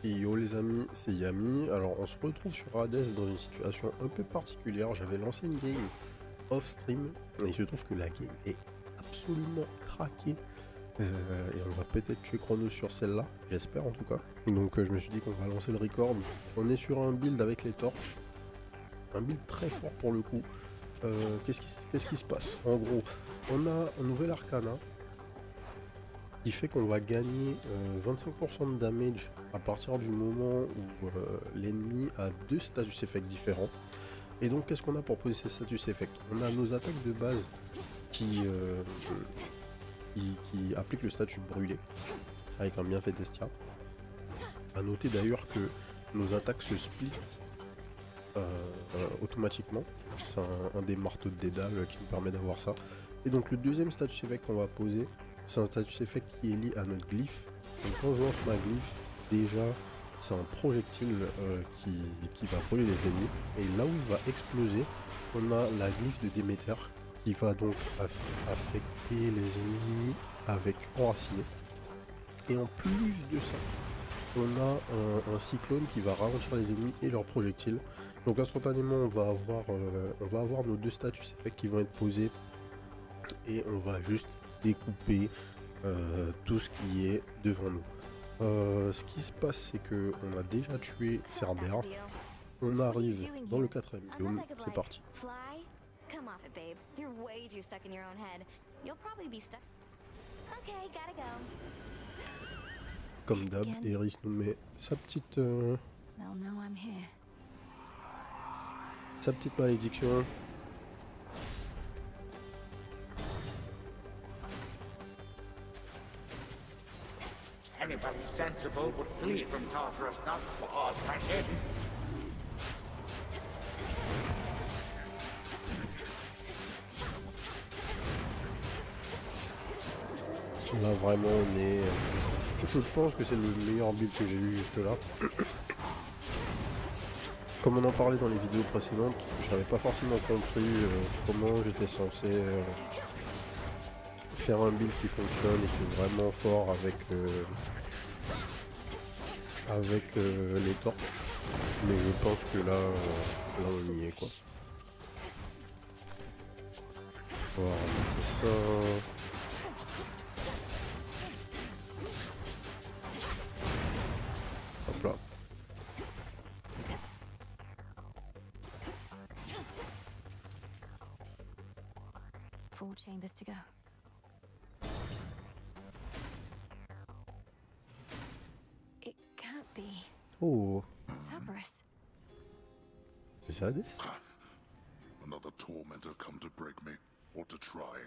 Et yo les amis, c'est Yami. Alors on se retrouve sur Hades dans une situation un peu particulière. J'avais lancé une game off stream et il se trouve que la game est absolument craquée. Et on va peut-être tuer Chronos sur celle-là, j'espère en tout cas. Donc je me suis dit qu'on va lancer le record. On est sur un build avec les torches. Un build très fort pour le coup. Qu'est-ce qui se passe? En gros, on a un nouvel arcana qui fait qu'on va gagner 25% de damage à partir du moment où l'ennemi a deux status effects différents. Et donc qu'est-ce qu'on a pour poser ces status effects? On a nos attaques de base qui appliquent le statut brûlé avec un bienfait d'Estia. A noter d'ailleurs que nos attaques se split automatiquement. C'est un des marteaux de Dédale qui nous permet d'avoir ça. Et donc le deuxième status effect qu'on va poser, c'est un status effect qui est lié à notre glyphe. Donc quand je lance ma glyphe, déjà c'est un projectile qui va brûler les ennemis. Et là où il va exploser, on a la glyphe de Déméter qui va donc affecter les ennemis avec enraciné. Et en plus de ça, on a un cyclone qui va ralentir les ennemis et leurs projectiles. Donc instantanément on va avoir nos deux status effects qui vont être posés et on va juste découper tout ce qui est devant nous. Ce qui se passe, c'est que on a déjà tué Cerbère. On arrive dans le 4ème biome, c'est parti. Comme d'hab, Eris nous met sa petite malédiction. Anybody sensible would flee from Tartarus, not claws right. Là vraiment on est... Je pense que c'est le meilleur build que j'ai eu juste là. Comme on en parlait dans les vidéos précédentes, je n'avais pas forcément compris comment j'étais censé faire un build qui fonctionne et qui est vraiment fort avec les torches. Mais je pense que là on y est quoi. Voilà, c'est ça. Hop là. Four chambers to go. It can't be. Oh, Cerberus. c'est Hades? Another tormentor come to break me, or to try.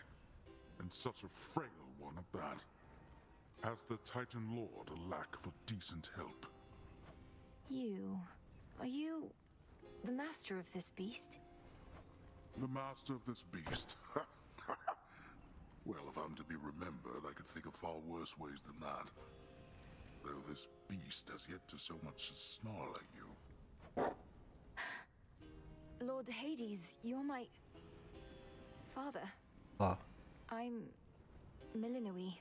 And such a frail one at that. Has the Titan Lord a lack for decent help? Are you the master of this beast? The master of this beast? Well, if I'm to be remembered, I could think of far worse ways than that. Though this beast has yet to so much as snarl at you. Lord Hades, you're my father. Ah. I'm Milinui.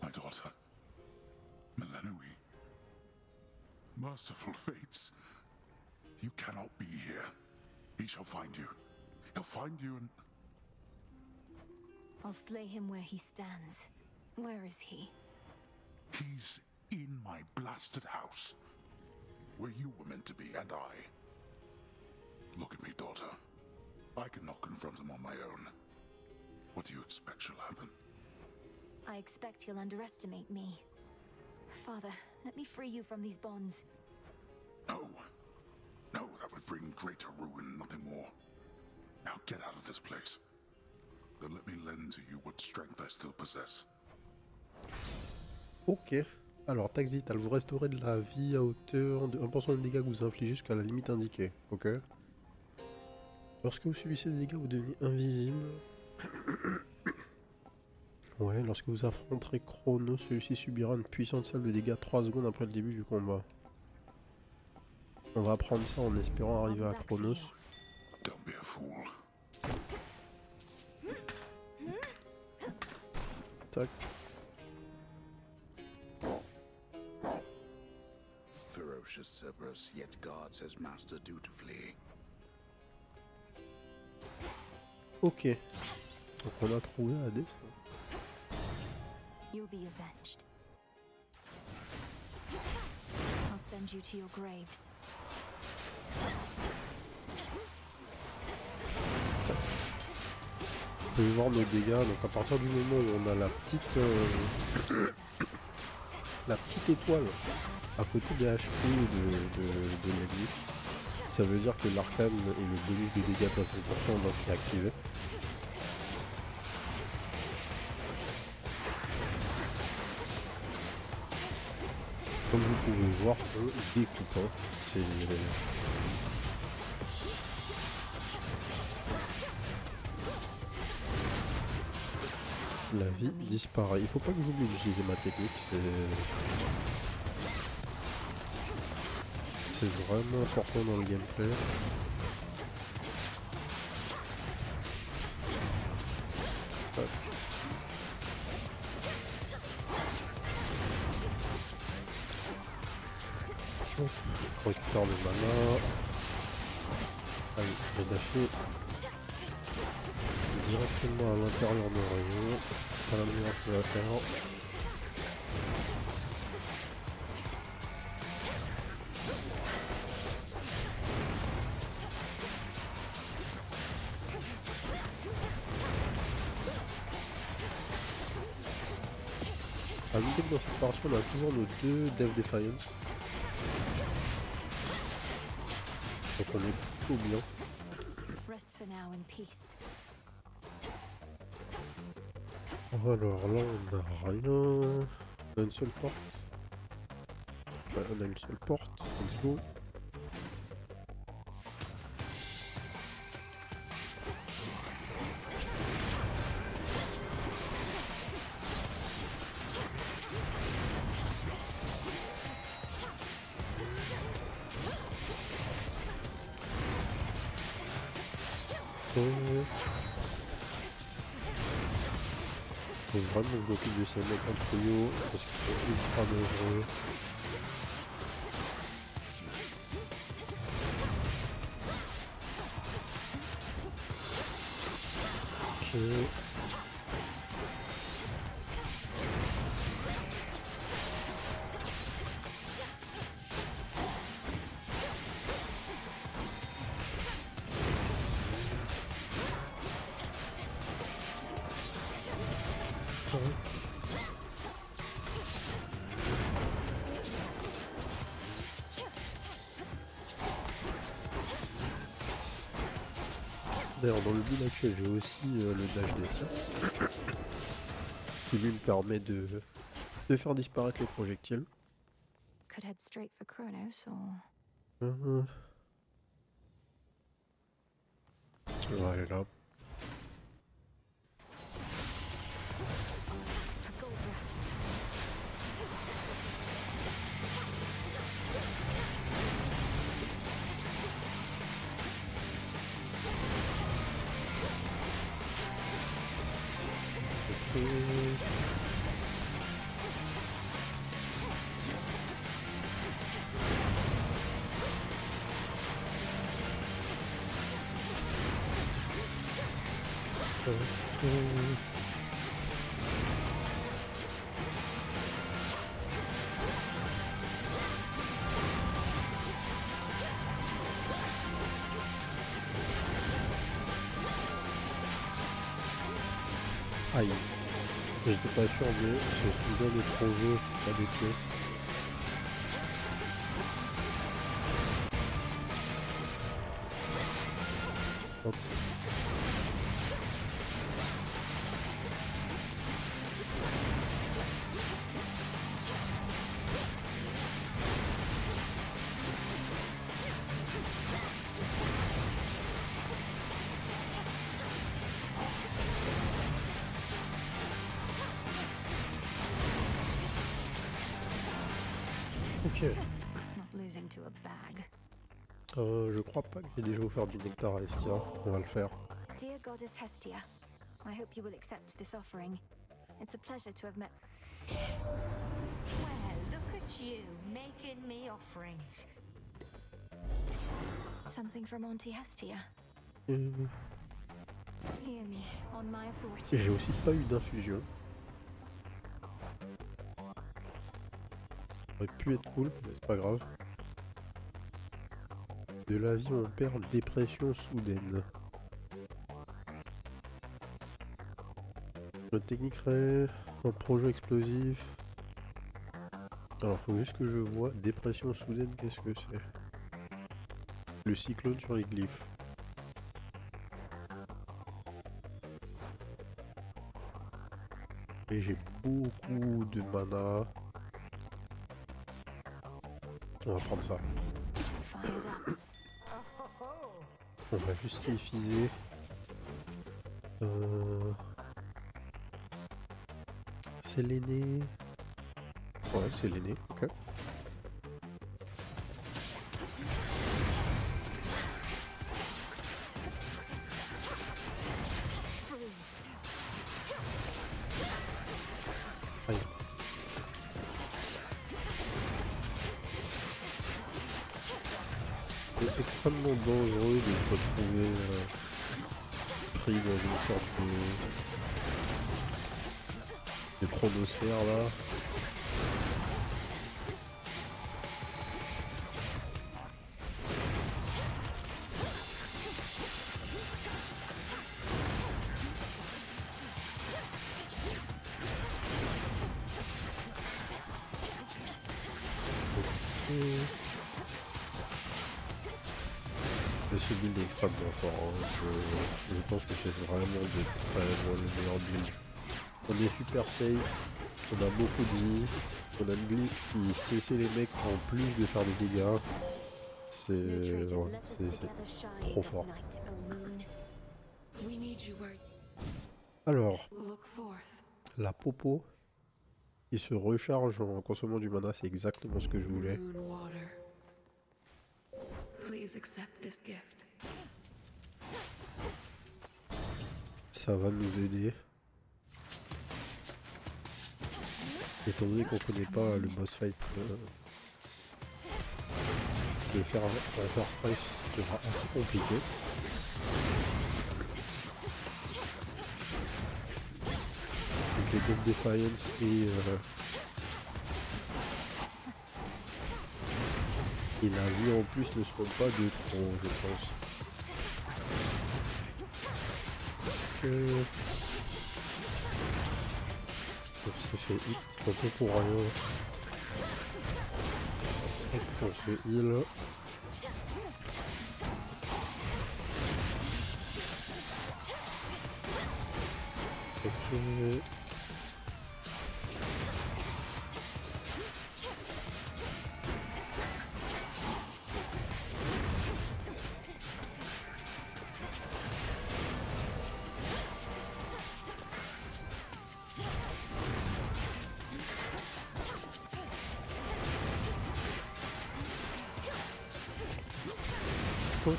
My daughter, Milenui. Merciful fates. You cannot be here. He shall find you. He'll find you and... I'll slay him where he stands. Where is he? He's in my blasted house. Where you were meant to be, and I. Look at me, daughter. I cannot confront him on my own. What do you expect shall happen? I expect he'll underestimate me. Father, let me free you from these bonds. No. No, that would bring greater ruin, nothing more. Now get out of this place. Then let me lend to you what strength I still possess. Ok. Alors, Taxit, elle vous restaurer de la vie à hauteur de 1% de dégâts que vous infligez jusqu'à la limite indiquée. Ok. Lorsque vous subissez des dégâts, vous devenez invisible. Ouais, lorsque vous affronterez Chronos, celui-ci subira une puissante salve de dégâts 3 secondes après le début du combat. On va prendre ça en espérant arriver à Chronos. Don't be a fool. Tac. ferocious Cerberus yet guards his master dutifully. Ok. Donc on a trouvé Hades. You'll be avenged. I'll send you to your graves. On peut voir nos dégâts. Donc à partir du moment où on a la petite étoile à côté des HP de l'ennemi, ça veut dire que l'arcane et le bonus de dégâts de 25% doivent être activés. Comme vous pouvez voir, on découpe. Hein. La vie disparaît. Il faut pas que j'oublie d'utiliser ma technique. C'est vraiment important dans le gameplay. Hop. Hop. On récupère le mana. Allez, je vais dasher directement à l'intérieur de rayon. C'est pas la meilleure chose à faire. À noter que dans cette partie on a toujours nos deux Death Defiance. Donc on est plutôt bien. Rest for now in peace. Alors là on a rien. On a une seule porte. Ouais, on a une seule porte. Let's go. Faut vraiment que je m'occupe de ces mecs en trio parce qu'ils sont ultra dangereux. Ok. D'ailleurs dans le build actuel j'ai aussi le dash des tirs qui lui me permet de faire disparaître les projectiles. Could head straight for Kronos or... On va aller là. Aïe, j'étais pas sûr mais ce sont bien des projets, c'est pas des pièces. Hop. Ok. Not losing to a bag. Je crois pas que j'ai déjà offert du nectar à Estia. On va le faire. Dear Goddess Hestia, I hope you will accept this offering. It's a pleasure to have met... Well, look at you, making me offerings. Something from Auntie Hestia. Et Hear me, on my authority. j'ai aussi pas eu d'infusion. Ça aurait pu être cool, mais c'est pas grave. De la vie, on perd dépression soudaine. Notre technique serait un projet explosif. Alors, faut juste que je vois dépression soudaine, qu'est-ce que c'est? Le cyclone sur les glyphes. Et j'ai beaucoup de mana. On va prendre ça. Find up. On va juste s'effiser. C'est l'aîné. Ouais, c'est l'aîné, ok. Freeze. Aïe. C'est extrêmement dangereux de se retrouver pris dans une sorte de chronosphère là. Ce build est extrêmement fort, hein. Je pense que c'est vraiment de très loin le meilleur build. On est super safe, on a beaucoup de vie, on a une glyphe qui cessait les mecs en plus de faire des dégâts. C'est ouais, c'est trop fort. Alors, la popo qui se recharge en consommant du mana, c'est exactement ce que je voulais. Ça va nous aider. Étant donné qu'on connaît pas le boss fight, de faire en first strike sera assez compliqué. Donc les Death Defiance et la vie en plus ne seront pas de trop, je pense. On s'est fait hit un peu pour rien. On se heal. Ok.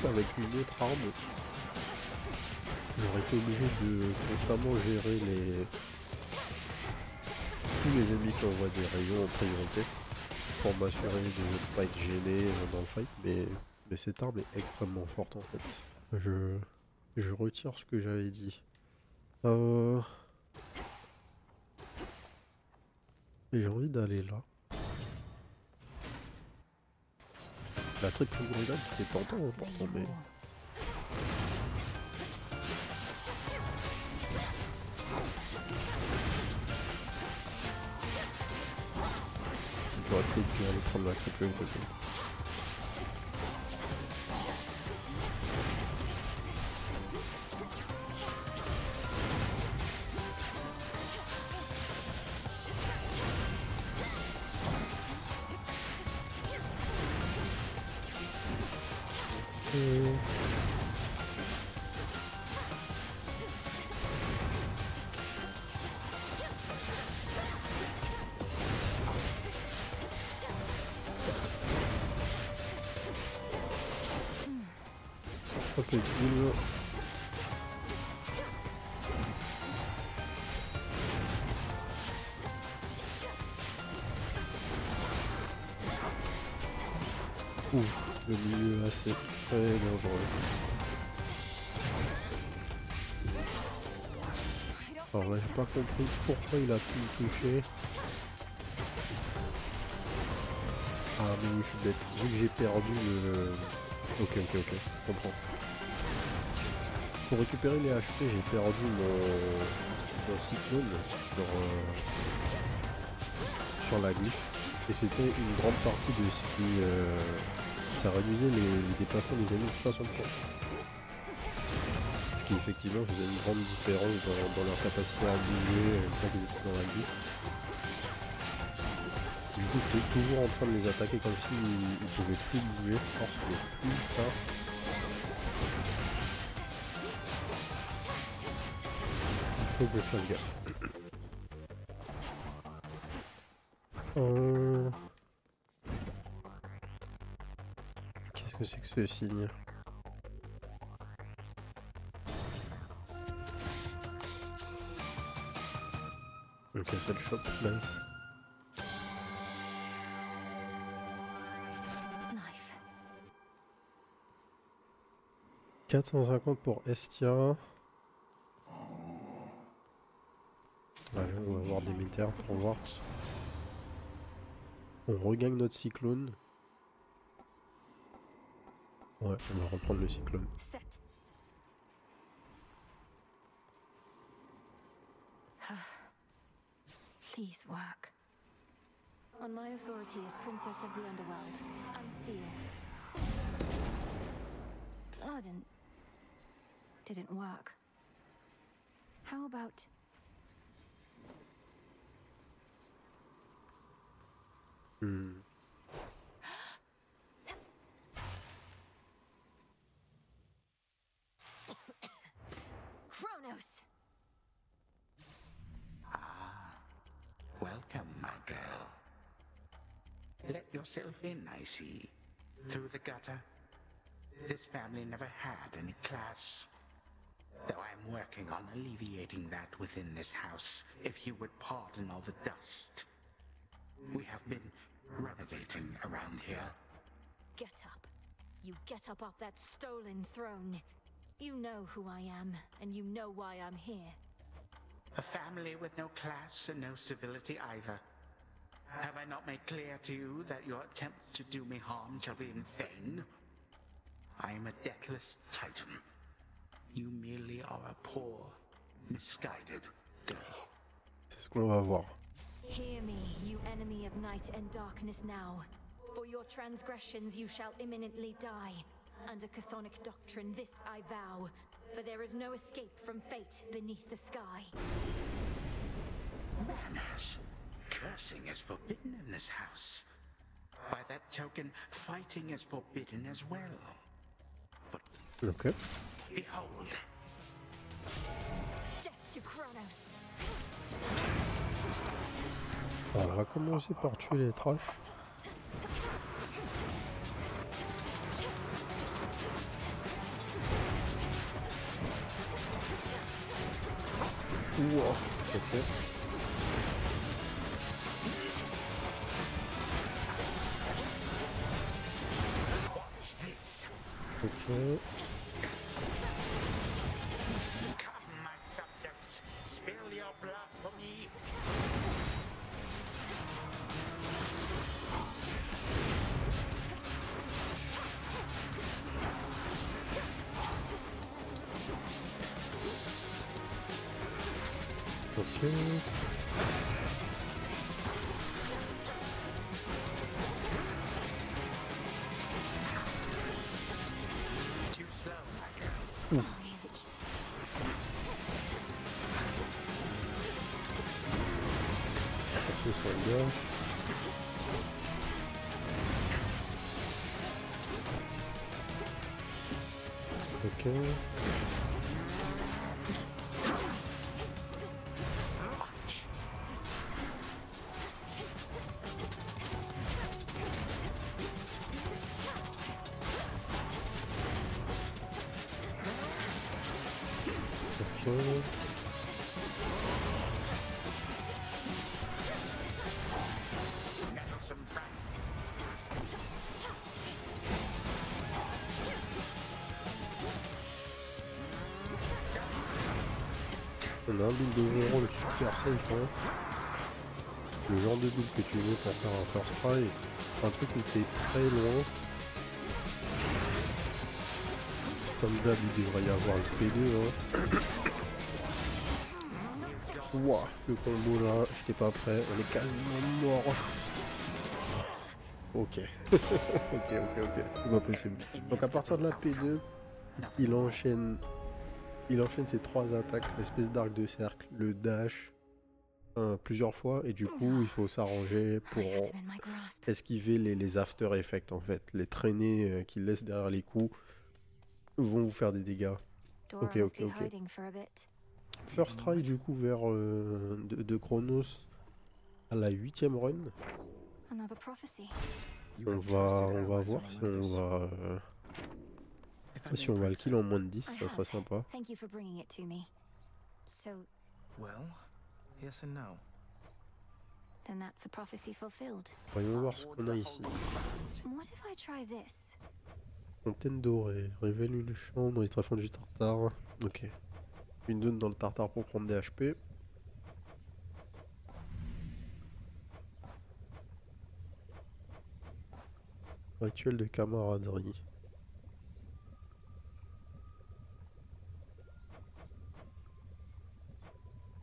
Avec une autre arme, j'aurais été obligé de constamment gérer tous les ennemis qui envoient des rayons en priorité pour m'assurer de ne pas être gêné dans le fight, mais cette arme est extrêmement forte en fait. Je retire ce que j'avais dit. Et j'ai envie d'aller là. La triple grenade c'est tentant pourtant, mais... J'aurais peut-être dû aller prendre la triple grenade. Ok, cool. Ouh. le milieu assez très dangereux. Alors là j'ai pas compris pourquoi il a pu me toucher. Ah mais oui je suis bête, vu que j'ai perdu le... Ok, je comprends. Pour récupérer les HP j'ai perdu mon cyclone sur la glyphe. Et c'était une grande partie de ce qui... ça réduisait les déplacements des ennemis de 60%. Ce qui effectivement faisait une grande différence dans leur capacité à bouger une fois qu'ils étaient dans la glyphe. Du coup j'étais toujours en train de les attaquer comme s'ils ne pouvaient plus bouger. Or ce n'est plus ça. Il faut que je fasse gaffe. Qu'est-ce que c'est que ce signe? Ok, c'est le shop, nice. Knife. 450 pour Estia. Allez, on va voir des militaires pour voir. On regagne notre cyclone. Ouais, on va reprendre le cyclone. Set. Please work. On my authority as Princess of the Underworld, unseal. Blood and... didn't work. How about... Kronos! Welcome, my girl. Let yourself in, I see. Through the gutter. This family never had any class. Though I'm working on alleviating that within this house, if you would pardon all the dust. We have been renovating around here. Get up. You get up off that stolen throne. You know who I am, and you know why I'm here. A family with no class and no civility either. Have I not made clear to you that your attempt to do me harm shall be in vain? I am a deathless titan. You merely are a poor, misguided girl. C'est ce qu'on va voir. Hear me, you enemy of night and darkness now. For your transgressions you shall imminently die. Under chthonic doctrine this I vow. For there is no escape from fate beneath the sky. Manners. Cursing is forbidden in this house. By that token, fighting is forbidden as well. But Ok. behold. Death to Kronos. Alors, on va commencer par tuer les trashs. Ouah, ok. Ok. Come, my subjects. Spill your blood for me. Ok. Too slow, my girl. Passer sur le gars. Ok. Ok. Meddlesome brat. On a un build overall super safe, hein. Le genre de build que tu veux pour faire un first try, un truc où t'es très loin. Comme d'hab, il devrait y avoir le P2, hein. Ouah, le combo là, j'étais pas prêt, on est quasiment mort. Ok. ok, c'était pas possible. Donc à partir de la P2, il enchaîne ses 3 attaques, l'espèce d'arc de cercle, le dash, plusieurs fois, et du coup il faut s'arranger pour esquiver les after effects en fait. Les traînées qu'il laisse derrière les coups vont vous faire des dégâts. Ok. First try du coup vers de Chronos à la 8ème run. On va voir si on va le kill en moins de 10, ça serait sympa. Voyons voir ce qu'on a ici. Fontaine dorée, révèle une chambre dans les tréfonds du tartare. Ok. Une zone dans le tartare pour prendre des HP. Rituel de camaraderie.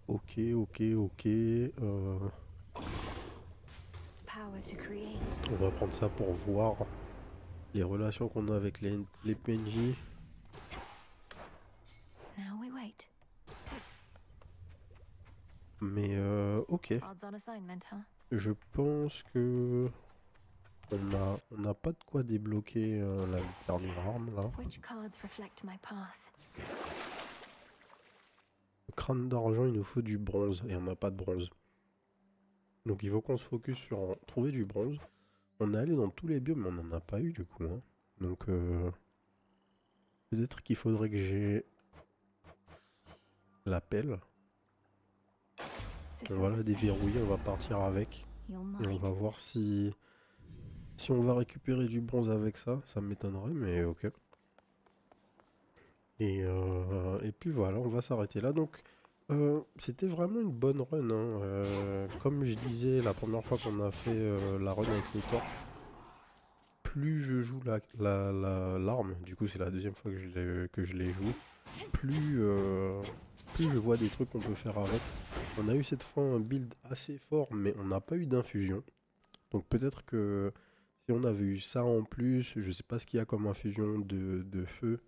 Ok. On va prendre ça pour voir les relations qu'on a avec les PNJ. Mais ok. Je pense que on n'a pas de quoi débloquer la dernière arme là. Le crâne d'argent, il nous faut du bronze et on n'a pas de bronze. Donc il faut qu'on se focus sur trouver du bronze. On est allé dans tous les biomes mais on n'en a pas eu du coup. Hein. Donc peut-être qu'il faudrait que j'ai la pelle. On va la déverrouiller, on va partir avec. Et on va voir si on va récupérer du bronze avec ça. Ça m'étonnerait mais ok. Et puis voilà, on va s'arrêter là. Donc c'était vraiment une bonne run. Hein. Comme je disais la première fois qu'on a fait la run avec les torches, plus je joue l'arme, du coup c'est la deuxième fois que je les joue, plus je vois des trucs qu'on peut faire avec. On a eu cette fois un build assez fort, mais on n'a pas eu d'infusion. Donc peut-être que si on avait eu ça en plus, je sais pas ce qu'il y a comme infusion de feu.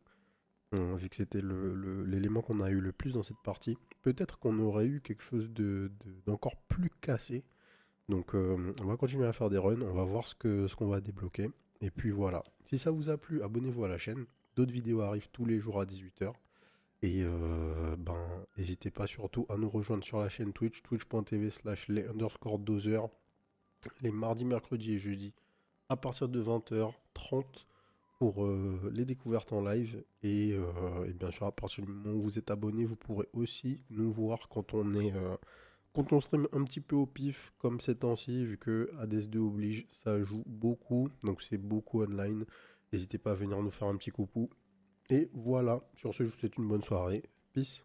Vu que c'était l'élément qu'on a eu le plus dans cette partie, peut-être qu'on aurait eu quelque chose d'encore plus cassé. Donc on va continuer à faire des runs, on va voir ce qu'on va débloquer. Et puis voilà, si ça vous a plu, abonnez-vous à la chaîne. D'autres vidéos arrivent tous les jours à 18h. Et n'hésitez pas surtout à nous rejoindre sur la chaîne Twitch, twitch.tv/les_dozers, les mardis, mercredis et jeudis, à partir de 20h30. Pour les découvertes en live et bien sûr à partir du moment où vous êtes abonné, vous pourrez aussi nous voir quand on stream un petit peu au pif comme ces temps-ci, vu que Hades2 oblige, ça joue beaucoup, donc c'est beaucoup online. N'hésitez pas à venir nous faire un petit coucou. Et voilà, sur ce je vous souhaite une bonne soirée. Peace.